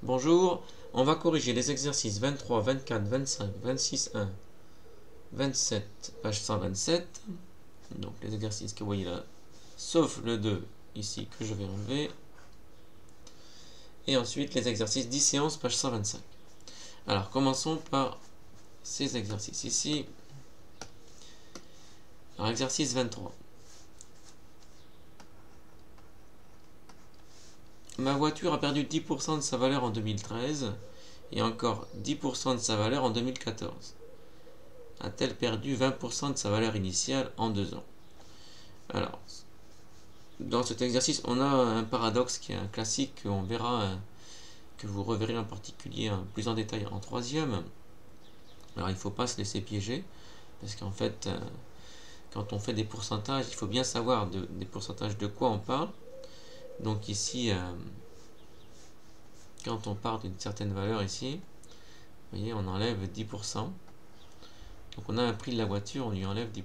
Bonjour, on va corriger les exercices 23, 24, 25, 26, 1, 27, page 127. Donc les exercices que vous voyez là, sauf le 2 ici que je vais enlever. Et ensuite les exercices 10 et 11, page 125. Alors commençons par ces exercices ici. Alors exercice 23. Ma voiture a perdu 10% de sa valeur en 2013 et encore 10% de sa valeur en 2014. A-t-elle perdu 20% de sa valeur initiale en 2 ans? Alors, dans cet exercice, on a un paradoxe qui est un classique qu'on verra, que vous reverrez en particulier plus en détail en troisième. Alors, il ne faut pas se laisser piéger, parce qu'en fait, quand on fait des pourcentages, il faut bien savoir des pourcentages de quoi on parle. Donc ici, quand on part d'une certaine valeur ici, vous voyez, on enlève 10%. Donc on a un prix de la voiture, on lui enlève 10%.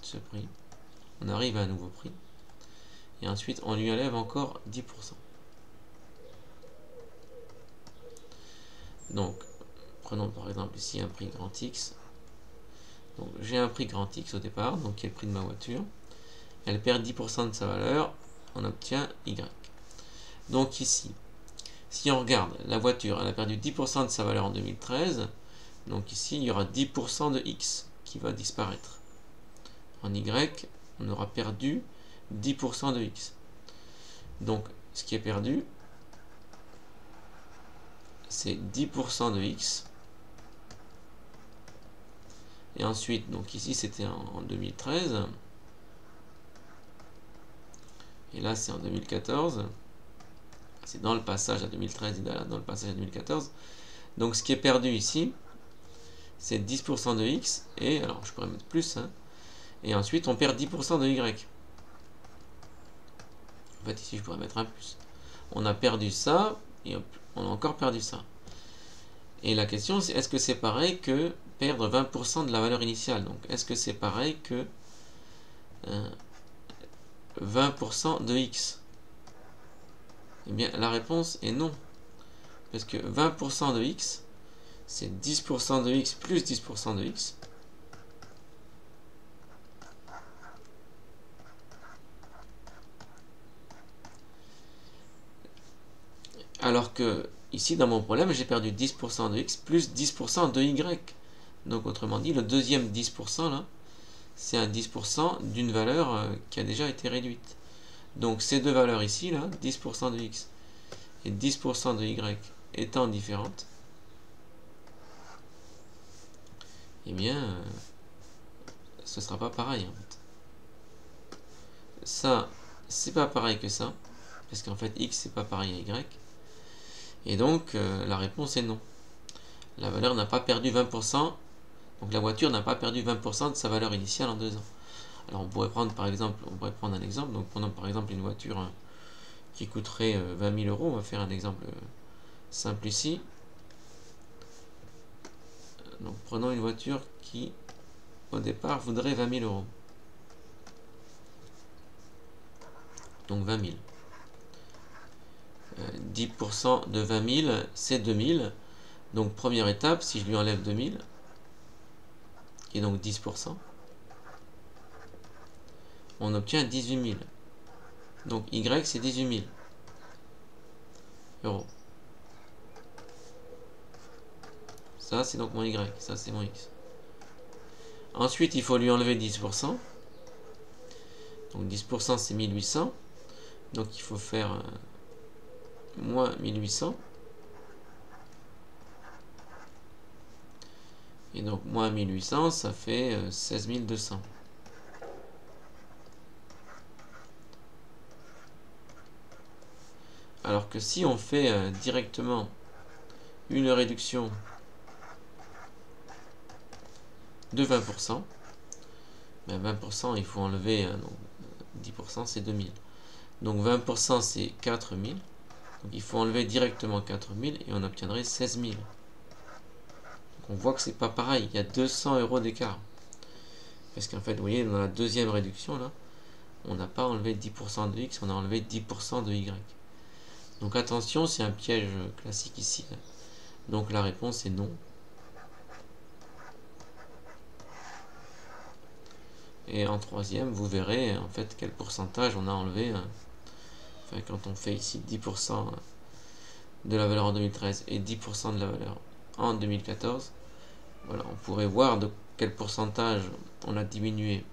Ce prix. On arrive à un nouveau prix. Et ensuite, on lui enlève encore 10%. Donc, prenons par exemple ici un prix grand X. Donc, j'ai un prix grand X au départ, donc qui est le prix de ma voiture. Elle perd 10% de sa valeur, on obtient Y. Donc ici, si on regarde, la voiture, elle a perdu 10% de sa valeur en 2013. Donc ici, il y aura 10% de X qui va disparaître. En Y, on aura perdu 10% de X. Donc, ce qui est perdu, c'est 10% de X. Et ensuite, donc ici, c'était en 2013. Et là, c'est en 2014. C'est dans le passage à 2013 et dans le passage à 2014. Donc, ce qui est perdu ici, c'est 10% de X. Et, alors, je pourrais mettre plus. Et ensuite, on perd 10% de Y. En fait, ici, je pourrais mettre un plus. On a perdu ça, et on a encore perdu ça. Et la question, c'est est-ce que c'est pareil que perdre 20% de la valeur initiale? Donc, est-ce que c'est pareil que 20% de X? Eh bien, la réponse est non. Parce que 20% de X, c'est 10% de X plus 10% de X. Alors que, ici, dans mon problème, j'ai perdu 10% de X plus 10% de Y. Donc, autrement dit, le deuxième 10%, là, c'est un 10% d'une valeur qui a déjà été réduite. Donc, ces deux valeurs ici, là, 10% de X et 10% de Y étant différentes, eh bien, ce ne sera pas pareil, en fait. Ça, c'est pas pareil que ça, parce qu'en fait, X, c'est pas pareil à Y. Et donc, la réponse est non. La valeur n'a pas perdu 20%, donc la voiture n'a pas perdu 20% de sa valeur initiale en 2 ans. Alors, on pourrait prendre par exemple, un exemple. Donc, prenons par exemple une voiture qui coûterait 20 000 euros. On va faire un exemple simple ici. Donc, prenons une voiture qui, au départ, voudrait 20 000 euros. Donc, 20 000. 10% de 20 000, c'est 2 000. Donc, première étape, si je lui enlève 2 000, qui est donc 10%, on obtient 18 000. Donc, Y, c'est 18 000 euros. Ça, c'est donc mon Y. Ça, c'est mon X. Ensuite, il faut lui enlever 10%. Donc, 10%, c'est 1800. Donc, il faut faire moins 1800. Et donc, moins 1800, ça fait 16 200. Alors que si on fait directement une réduction de 20%, ben 20%, il faut enlever 10%, c'est 2000. Donc 20%, c'est 4000. Donc il faut enlever directement 4000 et on obtiendrait 16 000. Donc on voit que c'est pas pareil, il y a 200 euros d'écart. Parce qu'en fait, vous voyez, dans la deuxième réduction, là, on n'a pas enlevé 10% de X, on a enlevé 10% de Y. Donc attention, c'est un piège classique ici. Donc la réponse est non. Et en troisième, vous verrez en fait quel pourcentage on a enlevé. Enfin, quand on fait ici 10% de la valeur en 2013 et 10% de la valeur en 2014, voilà, on pourrait voir de quel pourcentage on a diminué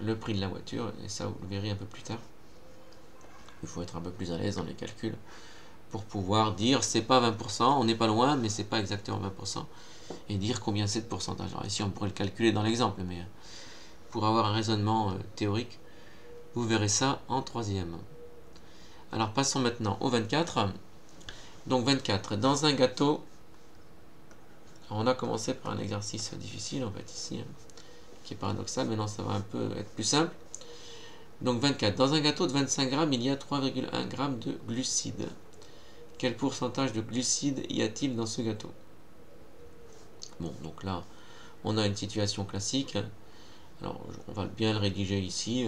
le prix de la voiture, et ça vous le verrez un peu plus tard. Il faut être un peu plus à l'aise dans les calculs pour pouvoir dire c'est pas 20%, on n'est pas loin, mais c'est pas exactement 20%, et dire combien c'est de pourcentage. Alors ici on pourrait le calculer dans l'exemple, mais pour avoir un raisonnement théorique, vous verrez ça en troisième. Alors passons maintenant au 24. Donc 24, dans un gâteau, on a commencé par un exercice difficile en fait ici, qui est paradoxal, maintenant ça va un peu être plus simple. Donc 24, dans un gâteau de 25 grammes, il y a 3,1 grammes de glucides. Quel pourcentage de glucides y a-t-il dans ce gâteau? Bon, donc là, on a une situation classique. Alors, on va bien le rédiger ici.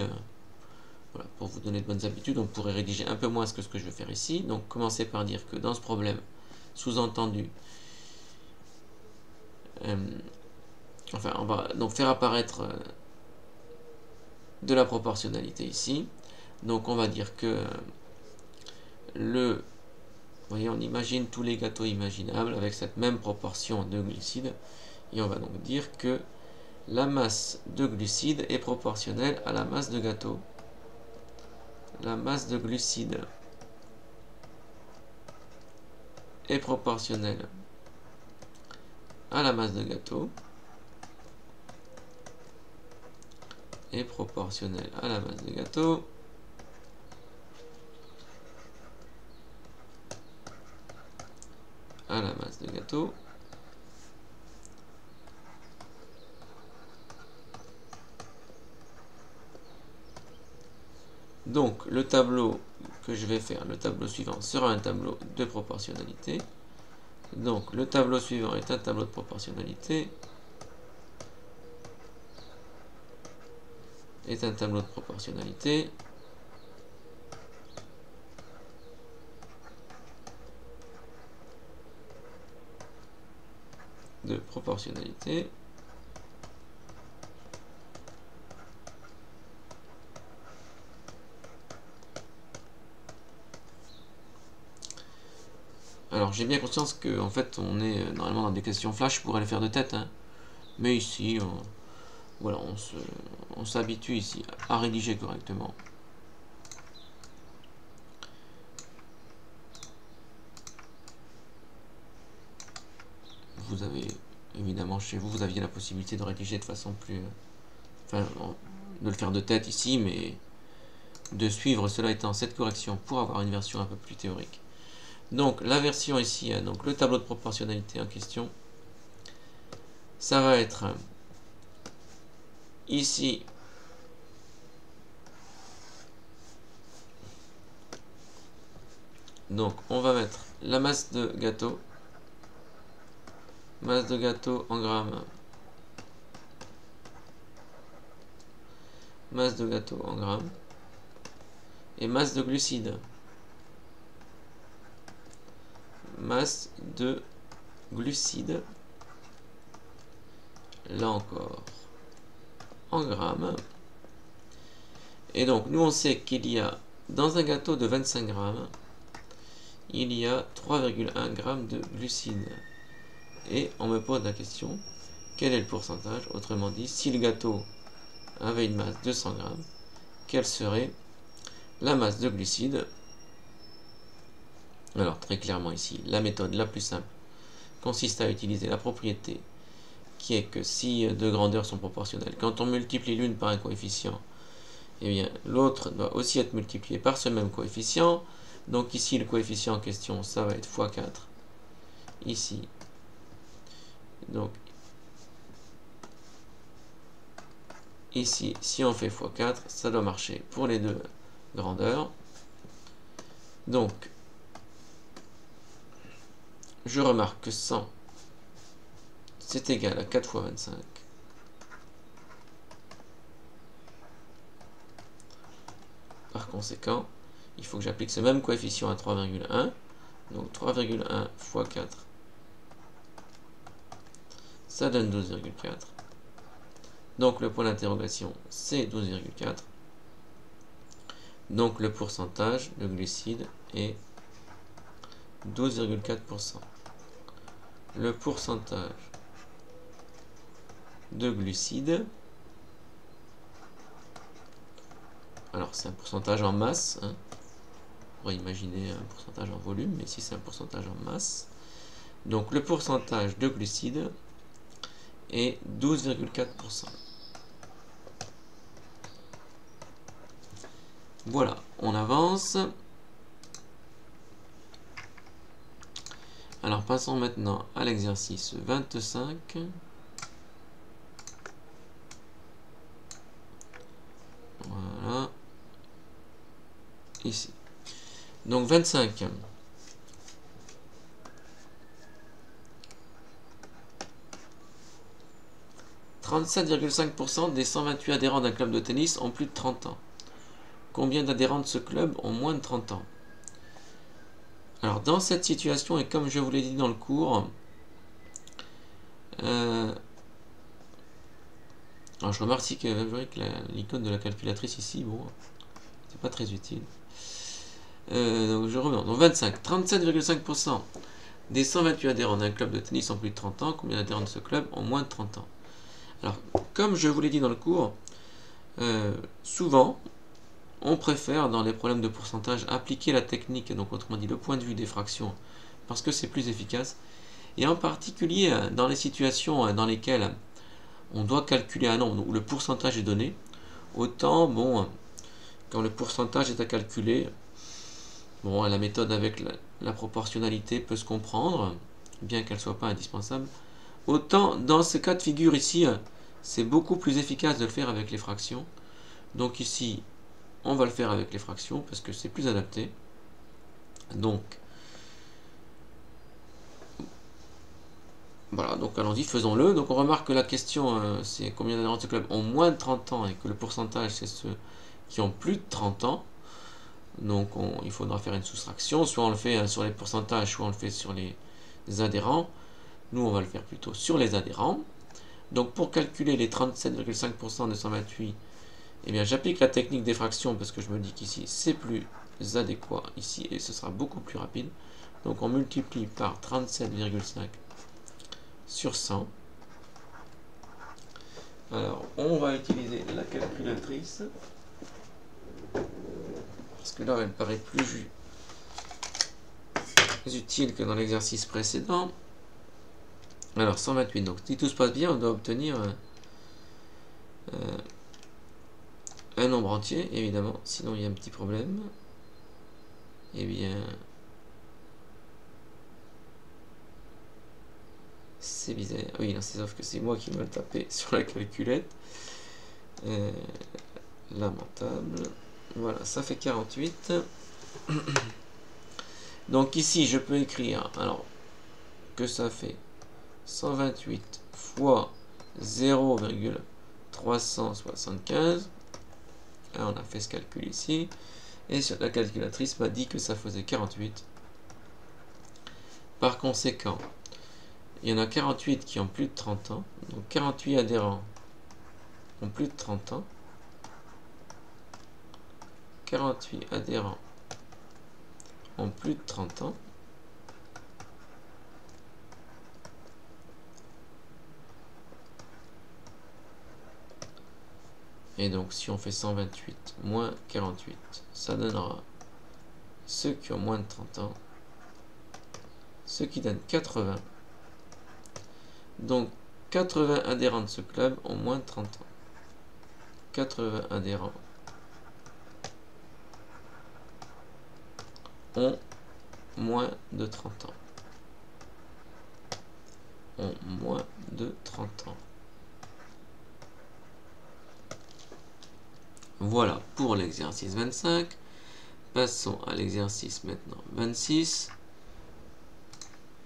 Voilà, pour vous donner de bonnes habitudes, on pourrait rédiger un peu moins que ce que je vais faire ici. Donc, commencer par dire que dans ce problème, sous-entendu, enfin, on va donc faire apparaître de la proportionnalité ici. Donc, on va dire que vous voyez, on imagine tous les gâteaux imaginables avec cette même proportion de glucides. Et on va donc dire que la masse de glucides est proportionnelle à la masse de gâteau. La masse de glucides est proportionnelle à la masse de gâteau. Est proportionnelle à la masse de gâteau. À la masse de gâteau. Donc le tableau que je vais faire, le tableau suivant, sera un tableau de proportionnalité. Donc le tableau suivant est un tableau de proportionnalité. Est un tableau de proportionnalité. De proportionnalité. Alors j'ai bien conscience que en fait on est normalement dans des questions flash pour aller faire de tête, hein. Mais ici voilà, on s'habitue ici à rédiger correctement. Vous avez évidemment chez vous, vous aviez la possibilité de rédiger de façon plus, enfin de le faire de tête ici, mais de suivre cela étant cette correction pour avoir une version un peu plus théorique. Donc la version ici, donc le tableau de proportionnalité en question, ça va être ici donc on va mettre la masse de gâteau en grammes, masse de gâteau en grammes, et masse de glucides, masse de glucides, là encore en grammes. Et donc nous on sait qu'il y a dans un gâteau de 25 grammes, il y a 3,1 grammes de glucides. Et on me pose la question, quel est le pourcentage? Autrement dit, si le gâteau avait une masse de 100 grammes, quelle serait la masse de glucides? Alors très clairement ici, la méthode la plus simple consiste à utiliser la propriété qui est que si deux grandeurs sont proportionnelles, quand on multiplie l'une par un coefficient, eh bien l'autre doit aussi être multiplié par ce même coefficient. Donc ici le coefficient en question, ça va être x4. Ici, donc ici, si on fait x4, ça doit marcher pour les deux grandeurs. Donc je remarque que 100 c'est égal à 4 fois 25. Par conséquent, il faut que j'applique ce même coefficient à 3,1. Donc 3,1 fois 4, ça donne 12,4. Donc le point d'interrogation, c'est 12,4. Donc le pourcentage de glucides est 12,4%. Le pourcentage de glucides, alors c'est un pourcentage en masse, hein. On pourrait imaginer un pourcentage en volume, mais ici c'est un pourcentage en masse. Donc le pourcentage de glucides est 12,4%. Voilà, on avance. Alors passons maintenant à l'exercice 25. Voilà. Ici. Donc 25. « 37,5% des 128 adhérents d'un club de tennis ont plus de 30 ans. Combien d'adhérents de ce club ont moins de 30 ans ?» Alors dans cette situation, et comme je vous l'ai dit dans le cours, alors je remarque que l'icône de la calculatrice ici, bon, c'est pas très utile. Donc je reviens. Donc 25, 37,5% des 128 adhérents d'un club de tennis ont plus de 30 ans. Combien d'adhérents de ce club ont moins de 30 ans? Alors, comme je vous l'ai dit dans le cours, souvent, on préfère, dans les problèmes de pourcentage, appliquer la technique, donc autrement dit le point de vue des fractions, parce que c'est plus efficace. Et en particulier, dans les situations dans lesquelles on doit calculer un nombre où le pourcentage est donné, autant, bon, quand le pourcentage est à calculer, bon, la méthode avec la proportionnalité peut se comprendre, bien qu'elle ne soit pas indispensable. Autant, dans ce cas de figure ici, c'est beaucoup plus efficace de le faire avec les fractions. Donc ici, on va le faire avec les fractions parce que c'est plus adapté. Donc, voilà, donc allons-y, faisons-le. Donc on remarque que la question, c'est combien d'adhérents de ce club ont moins de 30 ans et que le pourcentage, c'est ceux qui ont plus de 30 ans. Donc il faudra faire une soustraction, soit on le fait sur les pourcentages, soit on le fait sur les adhérents. Nous, on va le faire plutôt sur les adhérents. Donc pour calculer les 37,5% de 128, eh bien j'applique la technique des fractions parce que je me dis qu'ici c'est plus adéquat ici et ce sera beaucoup plus rapide. Donc on multiplie par 37,5 sur 100. Alors on va utiliser la calculatrice parce que là elle paraît plus utile que dans l'exercice précédent. Alors 128, donc si tout se passe bien, on doit obtenir un nombre entier, évidemment, sinon il y a un petit problème. Eh bien, c'est bizarre. Oui, c'est sauf que c'est moi qui me le tapé sur la calculette. Lamentable. Voilà, ça fait 48. Donc ici, je peux écrire, alors, que ça fait 128 fois 0,375. On a fait ce calcul ici. Et sur la calculatrice m'a dit que ça faisait 48. Par conséquent, il y en a 48 qui ont plus de 30 ans. Donc 48 adhérents ont plus de 30 ans. 48 adhérents ont plus de 30 ans. Et donc si on fait 128 moins 48, ça donnera ceux qui ont moins de 30 ans, ce qui donne 80. Donc 80 adhérents de ce club ont moins de 30 ans. 80 adhérents ont moins de 30 ans. Ont moins de 30 ans. Voilà pour l'exercice 25. Passons à l'exercice maintenant 26,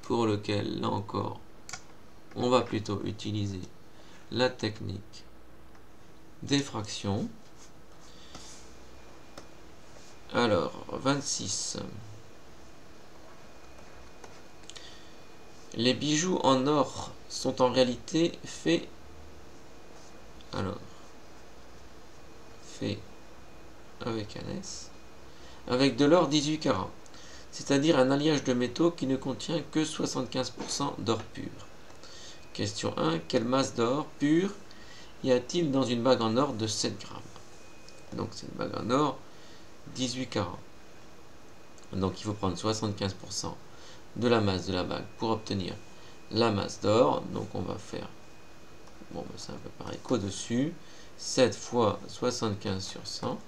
pour lequel, là encore, on va plutôt utiliser la technique des fractions. Alors, 26. Les bijoux en or sont en réalité faits. Alors, faits avec un S. Avec de l'or 18 carats. C'est-à-dire un alliage de métaux qui ne contient que 75% d'or pur. Question 1. Quelle masse d'or pur y a-t-il dans une bague en or de 7 grammes? Donc c'est une bague en or 18 carats. Donc il faut prendre 75% de la masse de la bague pour obtenir la masse d'or. Donc on va faire, bon ben c'est un peu pareil qu'au-dessus, 7 fois 75 sur 100.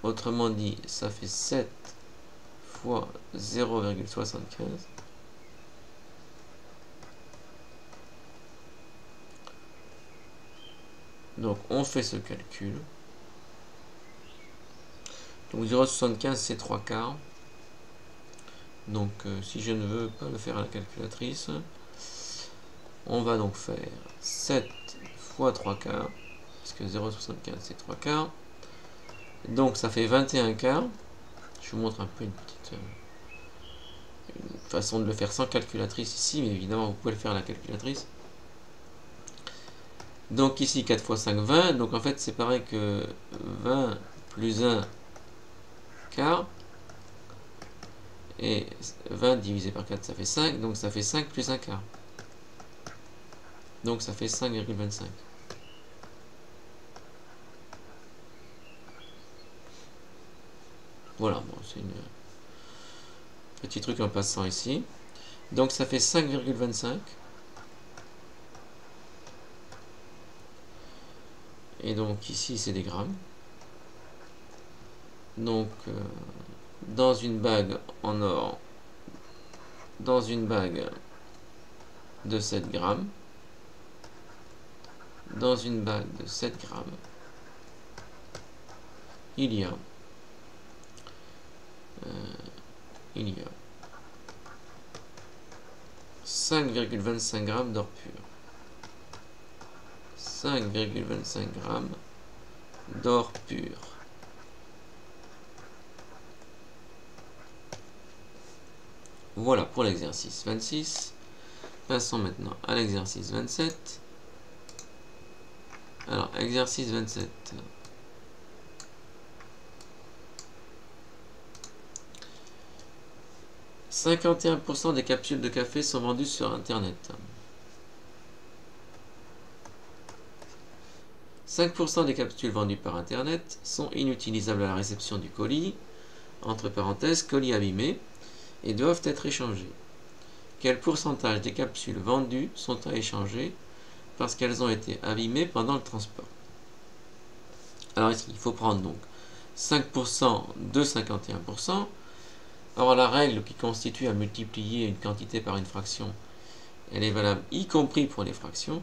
Autrement dit, ça fait 7 fois 0,75. Donc on fait ce calcul. Donc 0,75 c'est 3 quarts. Donc si je ne veux pas le faire à la calculatrice, on va donc faire 7 fois 3 quarts, parce que 0,75 c'est 3 quarts. Donc ça fait 21 quarts. Je vous montre un peu une petite une façon de le faire sans calculatrice ici, mais évidemment vous pouvez le faire à la calculatrice. Donc ici 4 fois 5, 20. Donc en fait c'est pareil que 20 plus 1 quart. Et 20 divisé par 4 ça fait 5. Donc ça fait 5 plus 1 quart. Donc ça fait 5,25. Voilà, bon, c'est une petit truc en passant ici. Donc ça fait 5,25. Et donc ici c'est des grammes. Donc dans une bague en or, dans une bague de 7 grammes, dans une bague de 7 grammes, il y a 5,25 grammes d'or pur. 5,25 grammes d'or pur. Voilà pour l'exercice 26. Passons maintenant à l'exercice 27. Alors, exercice 27. « 51% des capsules de café sont vendues sur Internet. 5% des capsules vendues par Internet sont inutilisables à la réception du colis, entre parenthèses, colis abîmés, et doivent être échangées. Quel pourcentage des capsules vendues sont à échanger parce qu'elles ont été abîmées pendant le transport? Alors ici, il faut prendre donc 5% de 51%. Or, la règle qui constitue à multiplier une quantité par une fraction, elle est valable y compris pour les fractions.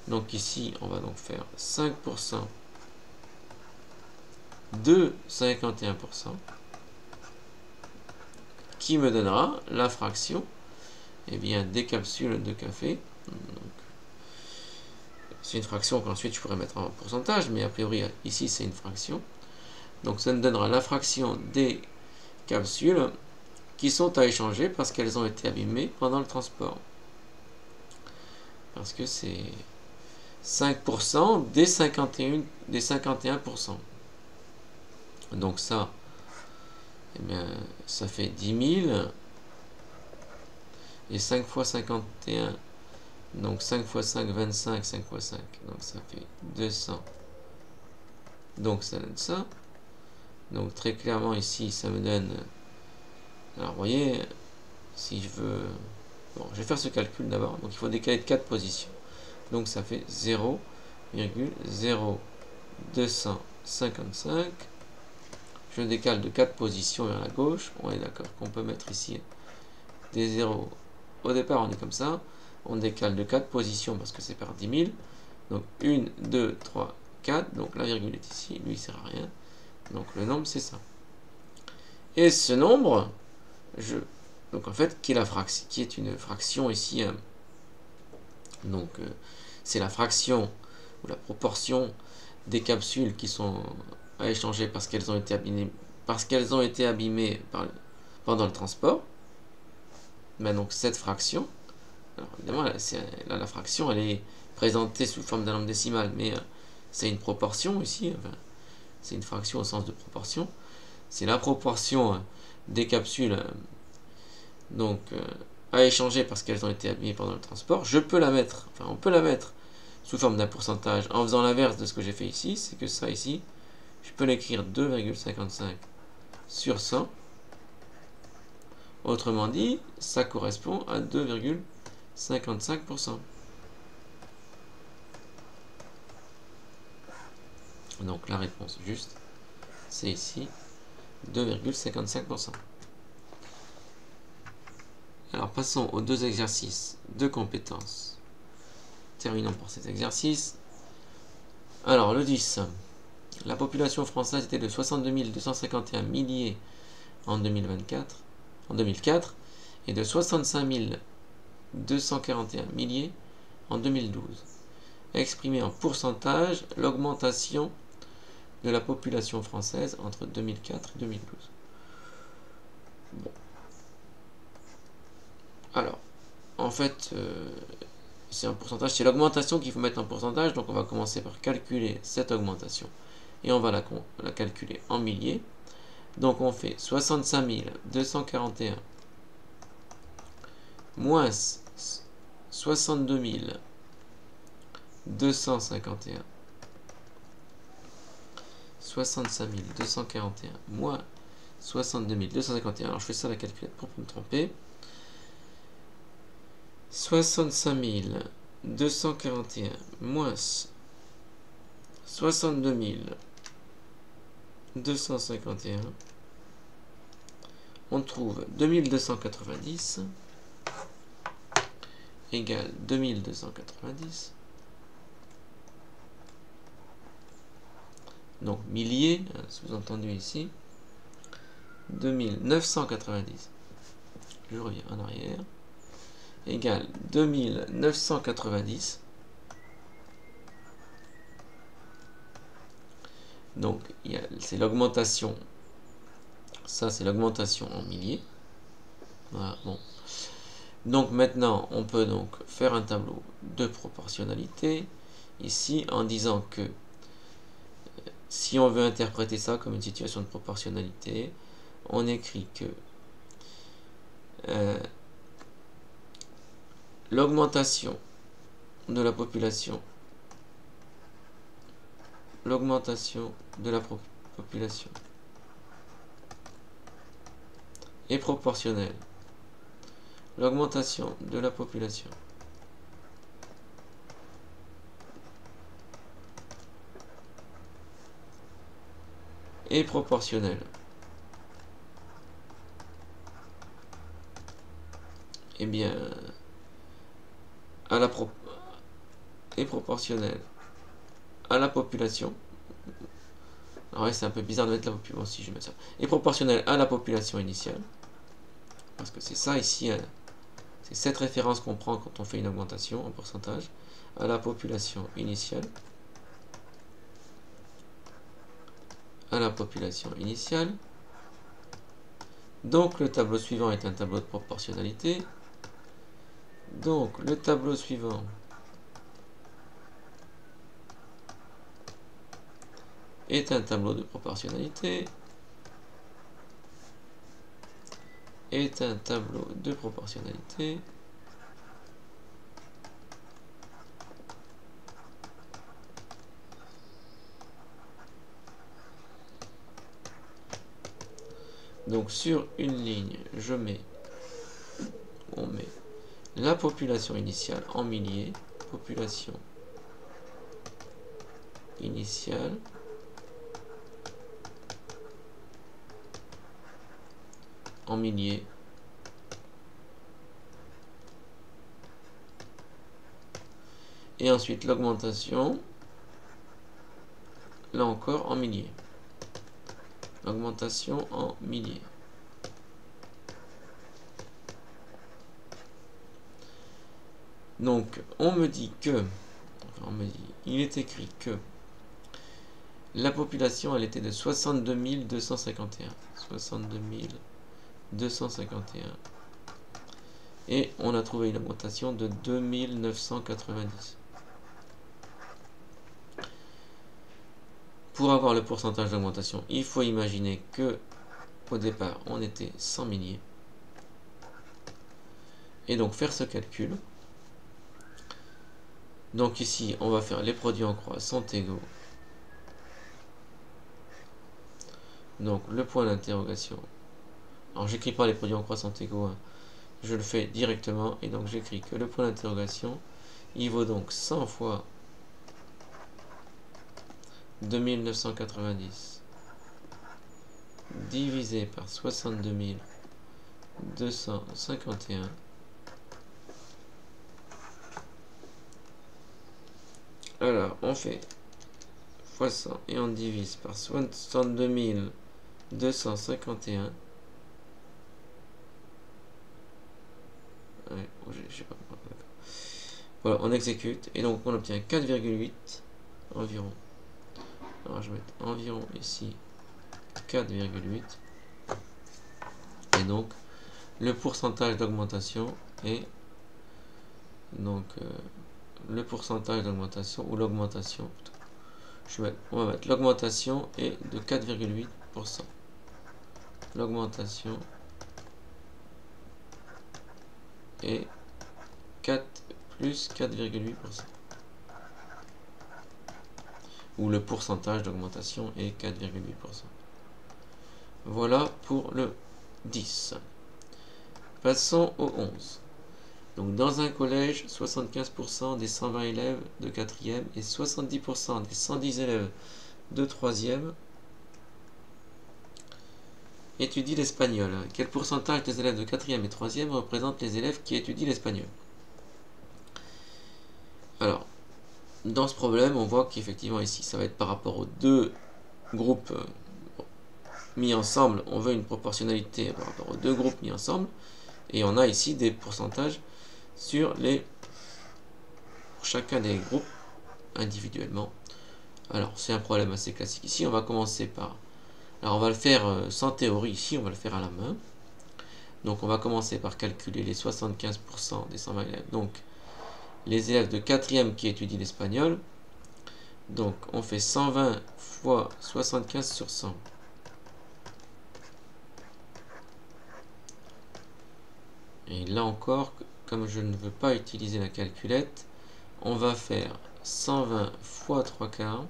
Donc ici, on va donc faire 5% de 51%, qui me donnera la fraction des capsules de café. C'est une fraction qu'ensuite je pourrais mettre en pourcentage, mais a priori ici c'est une fraction. Donc ça me donnera la fraction des capsules qui sont à échanger parce qu'elles ont été abîmées pendant le transport. Parce que c'est 5% des 51%. Donc ça, ça fait 10 000. Et 5 fois 51, donc 5 fois 5, 25, 5 fois 5, donc ça fait 200. Donc ça donne ça. Donc très clairement ici, ça me donne... Alors vous voyez, si je veux... Bon, je vais faire ce calcul d'abord. Donc il faut décaler de 4 positions. Donc ça fait 0,0255. Je décale de 4 positions vers la gauche. On est d'accord qu'on peut mettre ici des zéros. Au départ, on est comme ça. On décale de 4 positions parce que c'est par 10 000. Donc 1, 2, 3, 4. Donc la virgule est ici. Lui, il ne sert à rien. Donc le nombre, c'est ça. Et ce nombre, donc en fait, qui est une fraction ici. C'est la fraction ou la proportion des capsules qui sont à échanger parce qu'elles ont été abîmées pendant le transport. Ben donc cette fraction, alors évidemment là, la fraction elle est présentée sous forme d'un nombre décimal, mais c'est une proportion ici, enfin, c'est une fraction au sens de proportion. C'est la proportion des capsules donc à échanger parce qu'elles ont été abîmées pendant le transport. Je peux la mettre, enfin on peut la mettre sous forme d'un pourcentage en faisant l'inverse de ce que j'ai fait ici, c'est que ça ici, je peux l'écrire 2,55 sur 100. Autrement dit, ça correspond à 2,55%. Donc la réponse juste, c'est ici 2,55%. Alors passons aux deux exercices de compétences. Terminons pour cet exercice. Alors le 10. La population française était de 62 251 milliers en 2004 et de 65 241 milliers en 2012. Exprimé en pourcentage l'augmentation de la population française entre 2004 et 2012. Bon. Alors, en fait, c'est un pourcentage, c'est l'augmentation qu'il faut mettre en pourcentage, donc on va commencer par calculer cette augmentation et on va la calculer en milliers. Donc on fait 65 241 moins 62 251. 65 241 moins 62 251. Alors je fais ça à la calculette pour ne pas me tromper. 65 241 moins 62 251. On trouve 2290 égale 2290. Donc milliers, sous-entendu ici. 2990. Je reviens en arrière. Égale 2990. Donc c'est l'augmentation. Ça c'est l'augmentation en milliers. Voilà, bon. Donc maintenant on peut donc faire un tableau de proportionnalité ici en disant que si on veut interpréter ça comme une situation de proportionnalité, on écrit que l'augmentation de la population est proportionnelle. L'augmentation de la population est proportionnelle eh bien est proportionnelle à la population. Alors ouais, c'est un peu bizarre de mettre la population, si je mets ça. Est proportionnelle à la population initiale. Parce que c'est ça ici, c'est cette référence qu'on prend quand on fait une augmentation en pourcentage. À la population initiale. À la population initiale. Donc le tableau suivant est un tableau de proportionnalité. Donc le tableau suivant est un tableau de proportionnalité. Est un tableau de proportionnalité. Donc sur une ligne, on met la population initiale en milliers, population initiale en milliers, et ensuite l'augmentation, là encore en milliers. Augmentation en milliers. Donc, on me dit que, il est écrit que La population, elle était de 62 251. 62 251. Et on a trouvé une augmentation de 2990. Pour avoir le pourcentage d'augmentation, il faut imaginer que au départ, on était 100 milliers. Et donc faire ce calcul. Donc ici, on va faire les produits en croix sont égaux. Donc le point d'interrogation. Alors j'écris pas les produits en croix sont égaux. Hein. Je le fais directement. Et donc j'écris que le point d'interrogation, il vaut donc 100 fois 2990 divisé par 62 251. Alors, on fait fois 100 et on divise par 62 251. Ouais, je sais pas. Voilà, on exécute et donc on obtient 4,8 environ. Alors je vais mettre environ ici 4,8. Et donc le pourcentage d'augmentation est donc le pourcentage d'augmentation ou l'augmentation. On va mettre l'augmentation est de 4,8%. L'augmentation est 4 plus 4,8%. Où le pourcentage d'augmentation est 4,8%. Voilà pour le 10. Passons au 11. Donc dans un collège, 75% des 120 élèves de 4e et 70% des 110 élèves de 3e étudient l'espagnol. Quel pourcentage des élèves de 4e et 3e représente les élèves qui étudient l'espagnol? Alors, dans ce problème, on voit qu'effectivement ici, ça va être par rapport aux deux groupes mis ensemble. On veut une proportionnalité par rapport aux deux groupes mis ensemble. Et on a ici des pourcentages sur chacun des groupes individuellement. Alors, c'est un problème assez classique ici. On va commencer par... Alors, on va le faire sans théorie ici. On va le faire à la main. Donc, on va commencer par calculer les 75% des 120 élèves. Donc, les élèves de 4e qui étudient l'espagnol. Donc, on fait 120 fois 75 sur 100. Et là encore, comme je ne veux pas utiliser la calculette, on va faire 120 fois 3 quarts.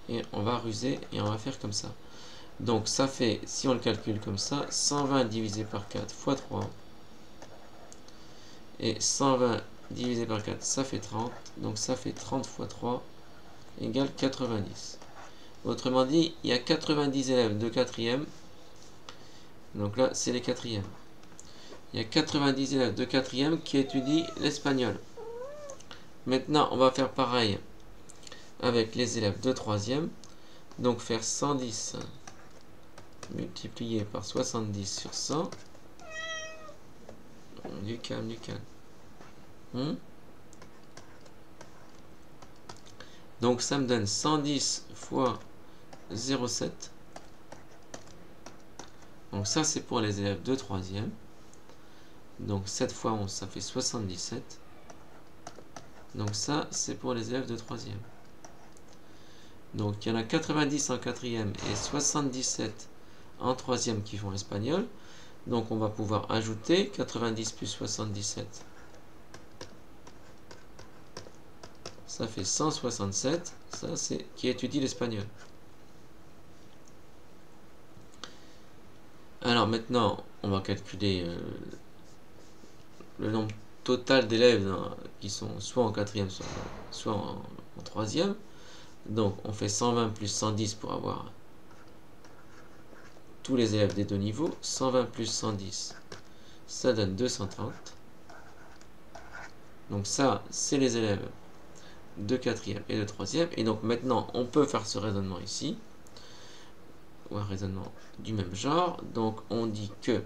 Et on va ruser et on va faire comme ça. Donc ça fait, si on le calcule comme ça, 120 divisé par 4 fois 3. Et 120 divisé par 4, ça fait 30. Donc ça fait 30 fois 3 égale 90. Autrement dit, il y a 90 élèves de 4e. Donc là, c'est les 4e. Il y a 90 élèves de 4e qui étudient l'espagnol. Maintenant, on va faire pareil avec les élèves de 3e. Donc faire 110 multiplié par 70 sur 100. Du calme, du calme. Donc ça me donne 110 fois 0,7. Donc ça c'est pour les élèves de 3e. Donc 7 fois 11 ça fait 77. Donc ça c'est pour les élèves de 3e. Donc il y en a 90 en 4e et 77 en 3e qui font l'espagnol. Donc on va pouvoir ajouter 90 plus 77. Ça fait 167. Ça c'est qui étudie l'espagnol. Alors maintenant on va calculer le nombre total d'élèves qui sont soit en 4e soit en 3e. Donc on fait 120 plus 110 pour avoir tous les élèves des deux niveaux. 120 plus 110, ça donne 230. Donc ça, c'est les élèves de 4e et de 3e. Et donc maintenant, on peut faire ce raisonnement ici, ou un raisonnement du même genre. Donc on dit que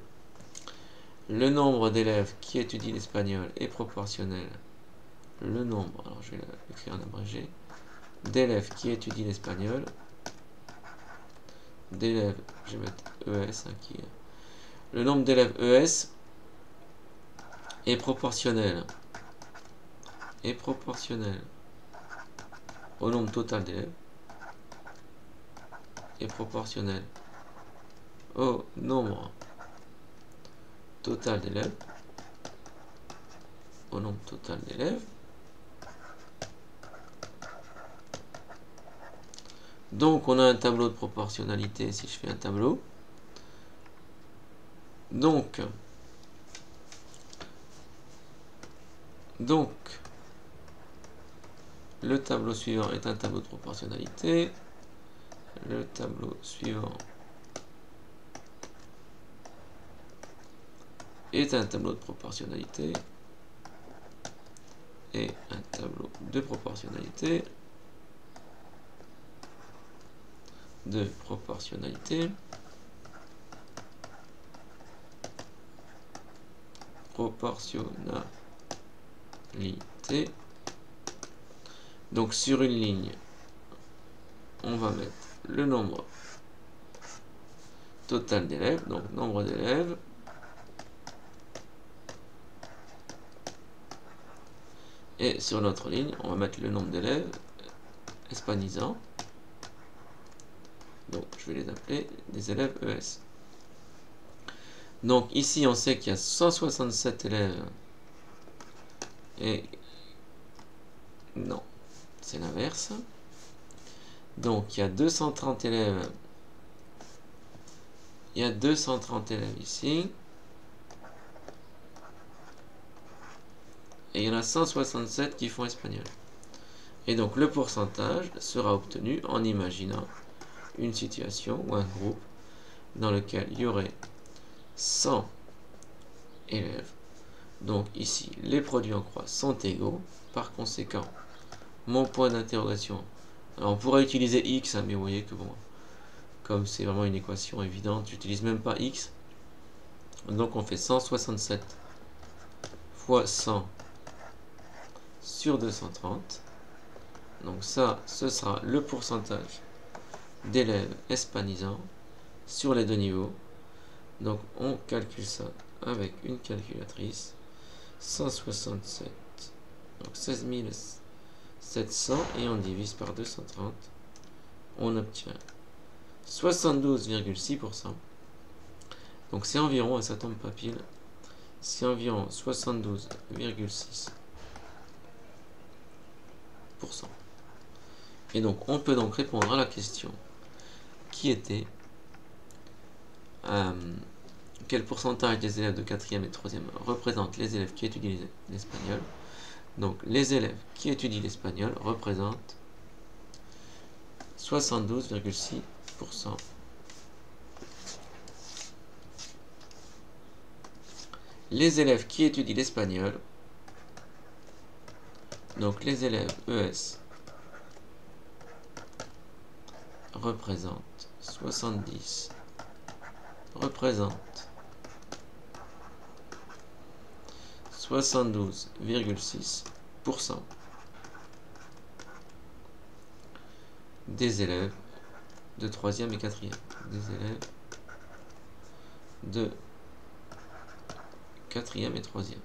le nombre d'élèves qui étudient l'espagnol est proportionnel. Le nombre, alors je vais l'écrire en abrégé, d'élèves qui étudient l'espagnol, d'élèves, je vais mettre ES, hein, le nombre d'élèves ES est proportionnel au nombre total d'élèves, est proportionnel au nombre total d'élèves, Donc on a un tableau de proportionnalité si je fais un tableau. Donc le tableau suivant est un tableau de proportionnalité. Le tableau suivant est un tableau de proportionnalité. Et un tableau de proportionnalité. Donc sur une ligne, on va mettre le nombre total d'élèves, donc nombre d'élèves, et sur l'autre ligne, on va mettre le nombre d'élèves hispanisants. Donc je vais les appeler des élèves ES. Donc ici on sait qu'il y a 167 élèves et non, c'est l'inverse. Donc il y a 230 élèves. Il y a 230 élèves ici. Et il y en a 167 qui font espagnol. Et donc le pourcentage sera obtenu en imaginant une situation ou un groupe dans lequel il y aurait 100 élèves. Donc ici, les produits en croix sont égaux. Par conséquent, mon point d'interrogation, alors on pourrait utiliser x, hein, mais vous voyez que bon, comme c'est vraiment une équation évidente, j'utilise même pas x. Donc on fait 167 fois 100 sur 230. Donc ça, ce sera le pourcentage d'élèves hispanisants sur les deux niveaux. Donc on calcule ça avec une calculatrice. 167, donc 16 700, et on divise par 230. On obtient 72,6%. Donc c'est environ, et ça tombe pas pile, c'est environ 72,6%. Et donc on peut donc répondre à la question qui était quel pourcentage des élèves de 4e et 3e représentent les élèves qui étudient l'espagnol. Donc les élèves qui étudient l'espagnol représentent 72,6%. Les élèves qui étudient l'espagnol, donc les élèves ES, représentent 72,6% des élèves de 3e et 4e. Des élèves de 4e et 3e.